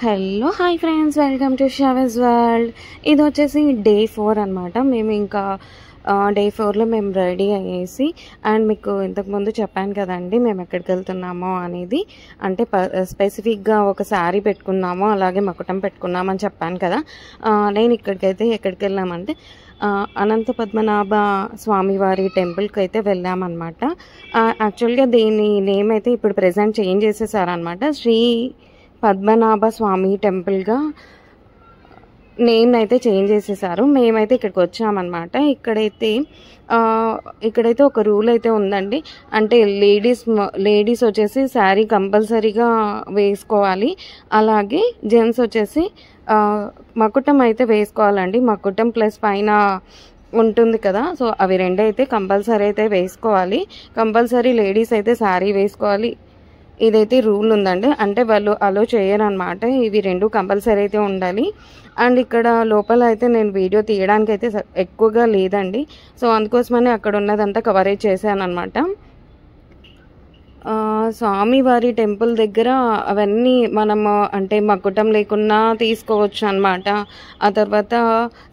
Hello hi friends, welcome to షావెస్ world. ఇది వచ్చేసి డే 4 అనమాట. మేము ఇంకా డే 4లో మేము రెడీ అయ్యేసి అండ్ మీకు ఇంతకుముందు చెప్పాను కదండి మేము ఎక్కడికి వెళ్తున్నామో అనేది. అంటే స్పెసిఫిక్గా ఒక శారీ పెట్టుకున్నాము, అలాగే మకుటం పెట్టుకున్నాము అని చెప్పాను కదా. నేను ఎక్కడికి వెళ్ళామంటే అనంత పద్మనాభ స్వామివారి టెంపుల్కి అయితే వెళ్ళామన్నమాట. యాక్చువల్గా దీని నేమ్ అయితే ఇప్పుడు ప్రెజెంట్ చేంజ్ చేసేసారనమాట. శ్రీ పద్మనాభ స్వామి టెంపుల్గా నేమ్ అయితే చేంజ్ చేసేసారు. మేమైతే ఇక్కడికి వచ్చామన్నమాట. ఇక్కడైతే ఒక రూల్ అయితే ఉందండి. అంటే లేడీస్ వచ్చేసి శారీ కంపల్సరీగా వేసుకోవాలి, అలాగే జెంట్స్ వచ్చేసి మకుటం అయితే వేసుకోవాలండి. మకుటం ప్లస్ పైన ఉంటుంది కదా, సో అవి రెండు అయితే కంపల్సరీ అయితే వేసుకోవాలి. కంపల్సరీ లేడీస్ అయితే శారీ వేసుకోవాలి. ఇదైతే రూల్ ఉందండి. అంటే వాళ్ళు అలో చేయరనమాట. ఇవి రెండు కంపల్సరీ అయితే ఉండాలి. అండ్ ఇక్కడ లోపల అయితే నేను వీడియో తీయడానికి అయితే ఎక్కువగా లేదండి, సో అందుకోసమని అక్కడ ఉన్నదంతా కవరేజ్ చేశాను అనమాట. స్వామివారి టెంపుల్ దగ్గర అవన్నీ మనము అంటే మకుటం లేకున్నా తీసుకోవచ్చు అనమాట. ఆ తర్వాత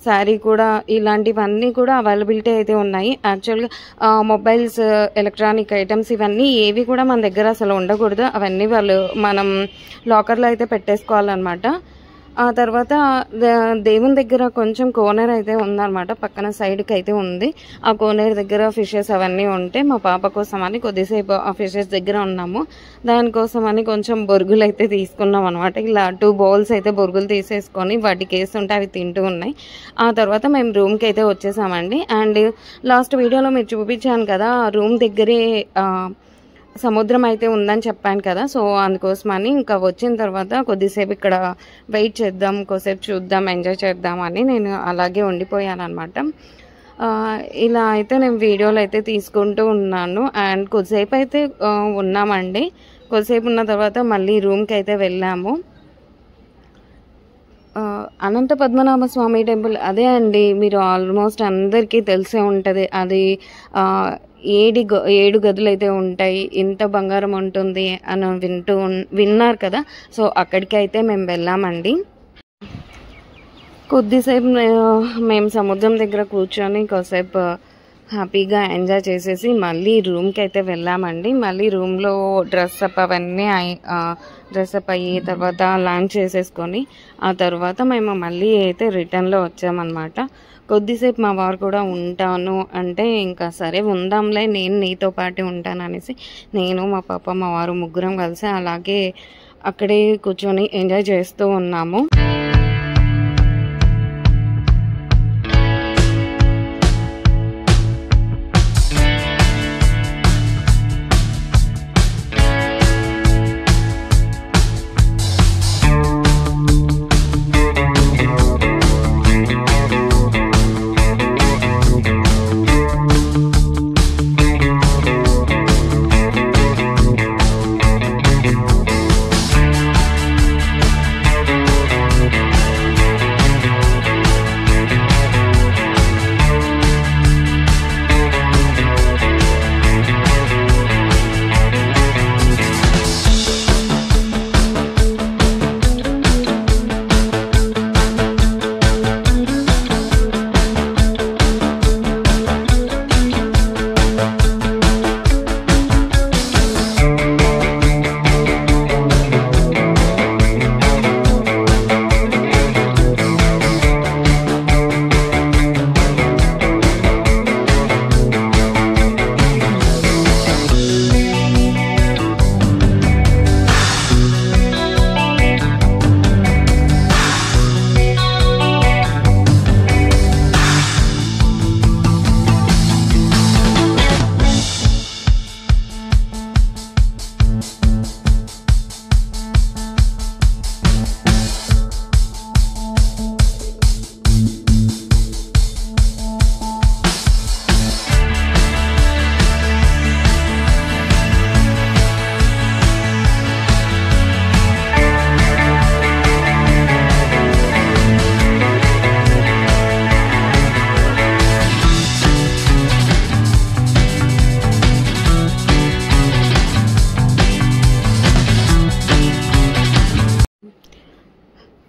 శారీ కూడా, ఇలాంటివన్నీ కూడా అవైలబిలిటీ అయితే ఉన్నాయి. యాక్చువల్గా మొబైల్స్, ఎలక్ట్రానిక్ ఐటమ్స్ ఇవన్నీ ఏవి కూడా మన దగ్గర అసలు ఉండకూడదు. అవన్నీ మనం లాకర్లో అయితే పెట్టేసుకోవాలన్నమాట. ఆ తర్వాత దేవుని దగ్గర కొంచెం కోనేరు అయితే ఉందన్నమాట, పక్కన సైడ్కి అయితే ఉంది. ఆ కోనేరు దగ్గర ఫిషెస్ అవన్నీ ఉంటే మా పాప కోసం అని కొద్దిసేపు ఆ ఫిషెస్ దగ్గర ఉన్నాము. దానికోసం అని కొంచెం బొరుగులు అయితే తీసుకున్నాం అనమాట. ఇలా 2 బౌల్స్ అయితే బొరుగులు తీసేసుకొని వాటికి వేస్తుంటే అవి తింటూ ఉన్నాయి. ఆ తర్వాత మేము రూమ్కి అయితే వచ్చేసామండి. అండ్ లాస్ట్ వీడియోలో మీరు చూపించాను కదా, రూమ్ దగ్గరే సముద్రం అయితే ఉందని చెప్పాను కదా, సో అందుకోసమని ఇంకా వచ్చిన తర్వాత కొద్దిసేపు ఇక్కడ వెయిట్ చేద్దాం, కొద్దిసేపు చూద్దాం, ఎంజాయ్ చేద్దామని నేను అలాగే ఉండిపోయాను అనమాట. ఇలా అయితే నేను వీడియోలు అయితే తీసుకుంటూ ఉన్నాను. అండ్ కొద్దిసేపు అయితే ఉన్నామండి. కొద్దిసేపు ఉన్న తర్వాత మళ్ళీ రూమ్కి అయితే వెళ్ళాము. అనంత పద్మనాభ స్వామి టెంపుల్ అదే అండి, మీరు ఆల్మోస్ట్ అందరికీ తెలిసే ఉంటుంది. అది 7 గదులు అయితే ఉంటాయి, ఇంత బంగారం ఉంటుంది అని విన్నారు కదా. సో అక్కడికి అయితే మేము వెళ్ళామండి. కొద్దిసేపు మేము సముద్రం దగ్గర కూర్చొని కొద్దిసేపు హ్యాపీగా ఎంజాయ్ చేసేసి మళ్ళీ రూమ్కి అయితే వెళ్ళామండి. మళ్ళీ రూమ్లో డ్రెస్అప్ అయ్యి తర్వాత లంచ్ చేసేసుకొని ఆ తర్వాత మేము మళ్ళీ అయితే రిటర్న్లో వచ్చామన్నమాట. కొద్దిసేపు మా వారు కూడా ఉంటాను అంటే ఇంకా సరే ఉందాంలే, నేను నీతో పాటు ఉంటాను అనేసి నేను, మా పాప, మా వారు ముగ్గురం కలిసి అలాగే అక్కడే కూర్చొని ఎంజాయ్ చేస్తూ ఉన్నాము.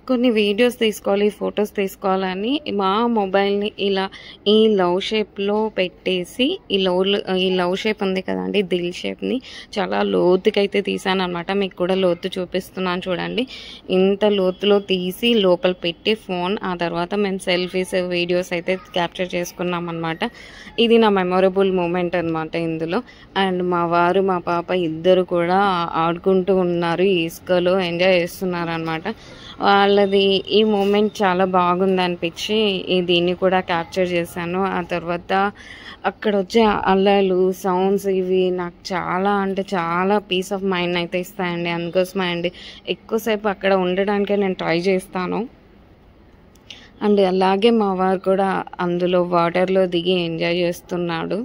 కొన్ని వీడియోస్ తీసుకోవాలి, ఫొటోస్ తీసుకోవాలని మా మొబైల్ని ఇలా ఈ లవ్ షేప్లో పెట్టేసి ఈ లవ్ షేప్ ఉంది కదండి, దిల్ షేప్ని చాలా లోతుకైతే తీసాను అనమాట. మీకు కూడా లోతు చూపిస్తున్నాను చూడండి. ఇంత లోతులో తీసి లోపల పెట్టి ఫోన్, ఆ తర్వాత మేము సెల్ఫీస్ వీడియోస్ అయితే క్యాప్చర్ చేసుకున్నాం అనమాట. ఇది నా మెమొరబుల్ మూమెంట్ అనమాట ఇందులో. అండ్ మా వారు మా పాప ఇద్దరు కూడా ఆడుకుంటూ ఉన్నారు, ఇసుకలో ఎంజాయ్ చేస్తున్నారు అనమాట. వాళ్ళది ఈ మూమెంట్ చాలా బాగుంది అనిపించి దీన్ని కూడా క్యాప్చర్ చేశాను. ఆ తర్వాత అక్కడ వచ్చే అల్లలు, సౌండ్స్ ఇవి నాకు చాలా అంటే చాలా పీస్ ఆఫ్ మైండ్ అయితే ఇస్తాయండి. అందుకోసమే అండి ఎక్కువసేపు అక్కడ ఉండడానికే నేను ట్రై చేస్తాను. అండ్ అలాగే మా వారు కూడా అందులో వాటర్లో దిగి ఎంజాయ్ చేస్తున్నాడు.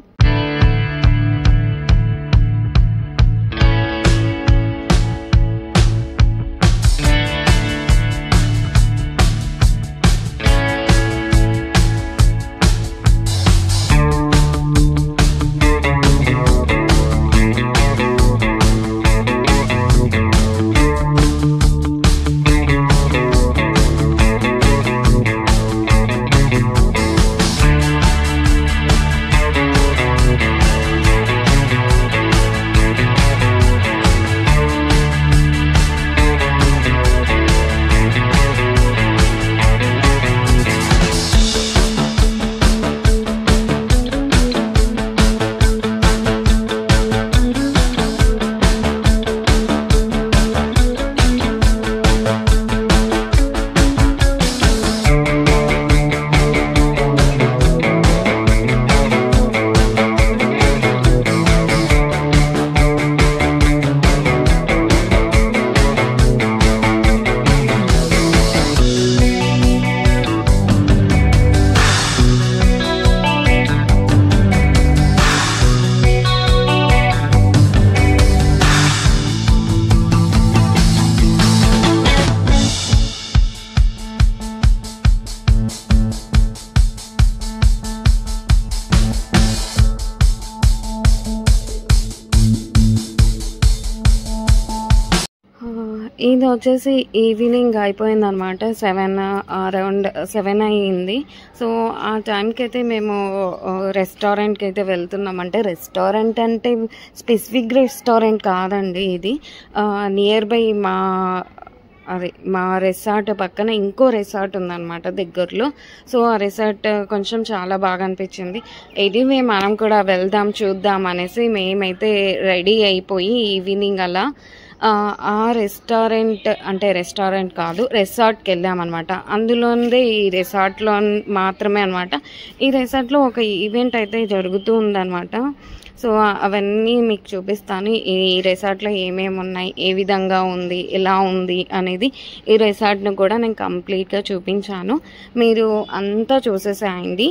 ఇది వచ్చేసి ఈవినింగ్ అయిపోయింది అనమాట. అరౌండ్ 7 అయ్యింది. సో ఆ టైంకి అయితే మేము రెస్టారెంట్కి అయితే వెళ్తున్నాం. అంటే రెస్టారెంట్ అంటే స్పెసిఫిక్ రెస్టారెంట్ కాదండి, ఇది నియర్ బై మా రిసార్ట్ పక్కన ఇంకో రిసార్ట్ ఉందన్నమాట దగ్గరలో. సో ఆ రిసార్ట్ కొంచెం చాలా బాగా అనిపించింది. మనం కూడా వెళ్దాం చూద్దాం అనేసి మేమైతే రెడీ అయిపోయి ఈవినింగ్ అలా ఆ రెస్టారెంట్ కాదు, రిసార్ట్కి వెళ్ళామన్నమాట. అందులోనే ఈ రిసార్ట్లో మాత్రమే అనమాట. ఈ రిసార్ట్లో ఒక ఈవెంట్ అయితే జరుగుతూ ఉందన్నమాట. సో అవన్నీ మీకు చూపిస్తాను. ఈ రిసార్ట్లో ఏమేమి ఉన్నాయి, ఏ విధంగా ఉంది, ఎలా ఉంది అనేది ఈ రిసార్ట్ను కూడా నేను కంప్లీట్గా చూపించాను. మీరు అంతా చూసేసేయండి.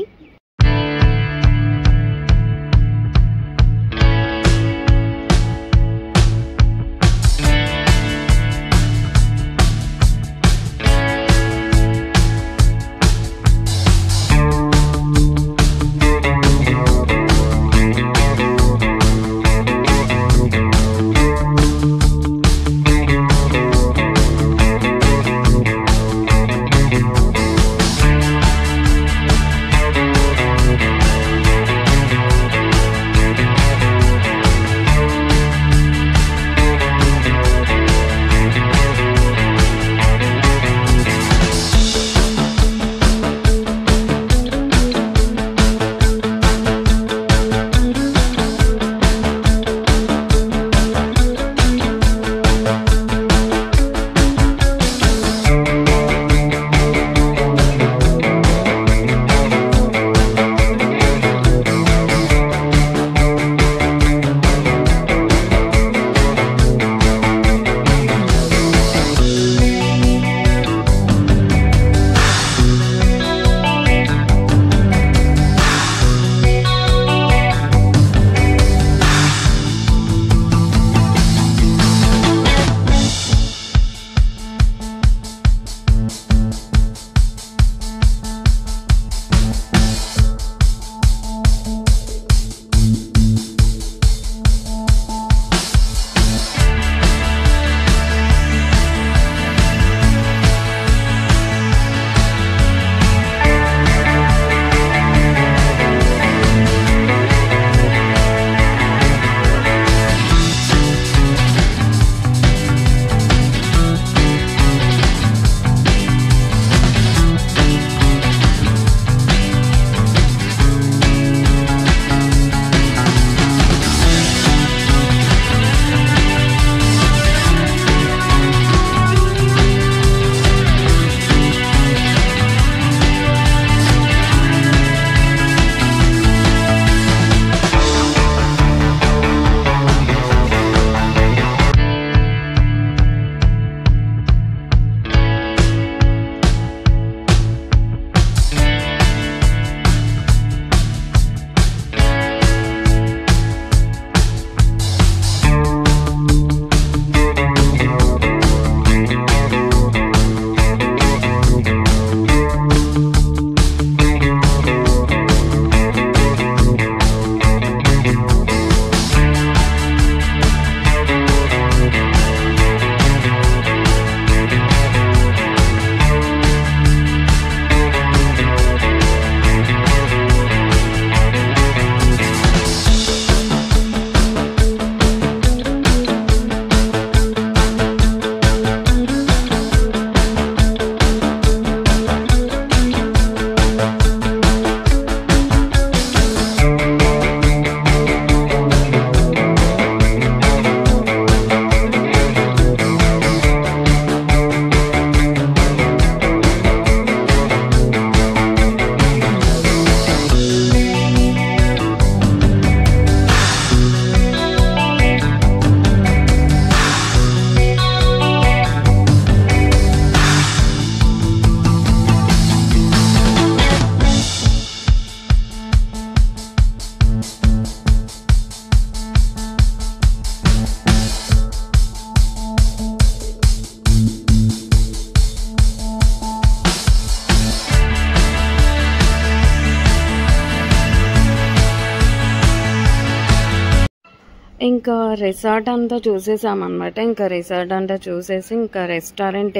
ఇంకా రిసార్ట్ అంతా చూసేసామన్నమాట. ఇంకా రిసార్ట్ అంతా చూసేసి ఇంకా రెస్టారెంట్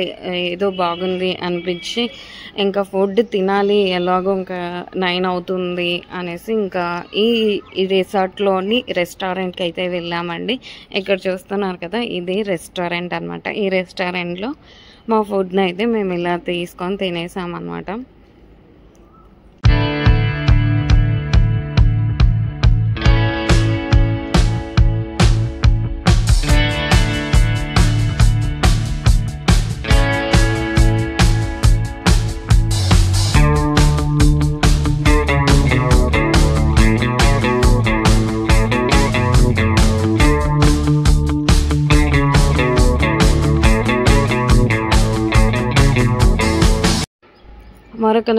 ఏదో బాగుంది అనిపించి ఇంకా ఫుడ్ తినాలి, ఎలాగో ఇంకా 9 అవుతుంది అనేసి ఇంకా ఈ రిసార్ట్లోని రెస్టారెంట్కి అయితే వెళ్ళామండి. ఇక్కడ చూస్తున్నారు కదా, ఇది రెస్టారెంట్ అనమాట. ఈ రెస్టారెంట్లో మా ఫుడ్ని అయితే మేము ఇలా తీసుకొని తినేసామన్నమాట. మరొక